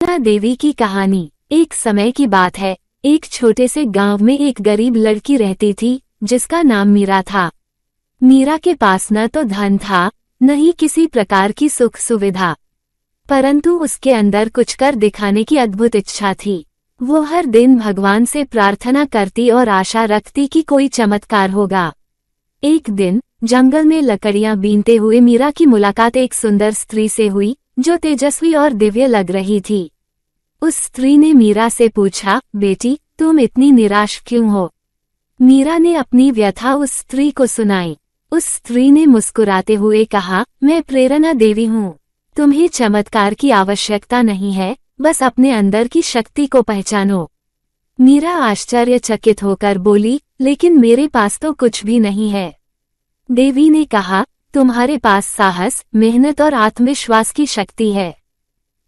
प्रेरणा देवी की कहानी। एक समय की बात है, एक छोटे से गांव में एक गरीब लड़की रहती थी जिसका नाम मीरा था। मीरा के पास न तो धन था, न ही किसी प्रकार की सुख सुविधा, परंतु उसके अंदर कुछ कर दिखाने की अद्भुत इच्छा थी। वो हर दिन भगवान से प्रार्थना करती और आशा रखती कि कोई चमत्कार होगा। एक दिन जंगल में लकड़ियां बीनते हुए मीरा की मुलाकात एक सुंदर स्त्री से हुई जो तेजस्वी और दिव्य लग रही थी। उस स्त्री ने मीरा से पूछा, बेटी तुम इतनी निराश क्यों हो? मीरा ने अपनी व्यथा उस स्त्री को सुनाई। उस स्त्री ने मुस्कुराते हुए कहा, मैं प्रेरणा देवी हूँ। तुम्हें चमत्कार की आवश्यकता नहीं है, बस अपने अंदर की शक्ति को पहचानो। मीरा आश्चर्यचकित होकर बोली, लेकिन मेरे पास तो कुछ भी नहीं है। देवी ने कहा, तुम्हारे पास साहस, मेहनत और आत्मविश्वास की शक्ति है।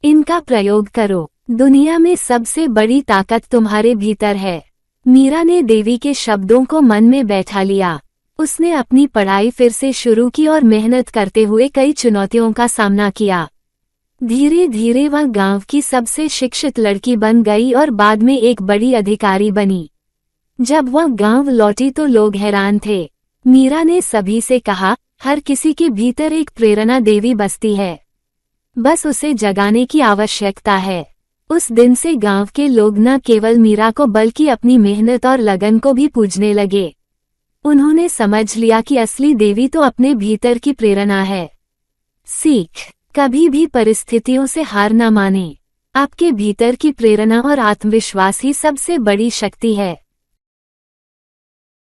इनका प्रयोग करो। दुनिया में सबसे बड़ी ताकत तुम्हारे भीतर है। मीरा ने देवी के शब्दों को मन में बैठा लिया। उसने अपनी पढ़ाई फिर से शुरू की और मेहनत करते हुए कई चुनौतियों का सामना किया। धीरे धीरे वह गांव की सबसे शिक्षित लड़की बन गई और बाद में एक बड़ी अधिकारी बनी। जब वह गांव लौटी तो लोग हैरान थे। मीरा ने सभी से कहा, हर किसी के भीतर एक प्रेरणा देवी बसती है, बस उसे जगाने की आवश्यकता है। उस दिन से गांव के लोग न केवल मीरा को बल्कि अपनी मेहनत और लगन को भी पूजने लगे। उन्होंने समझ लिया कि असली देवी तो अपने भीतर की प्रेरणा है। सीख, कभी भी परिस्थितियों से हार न माने। आपके भीतर की प्रेरणा और आत्मविश्वास ही सबसे बड़ी शक्ति है।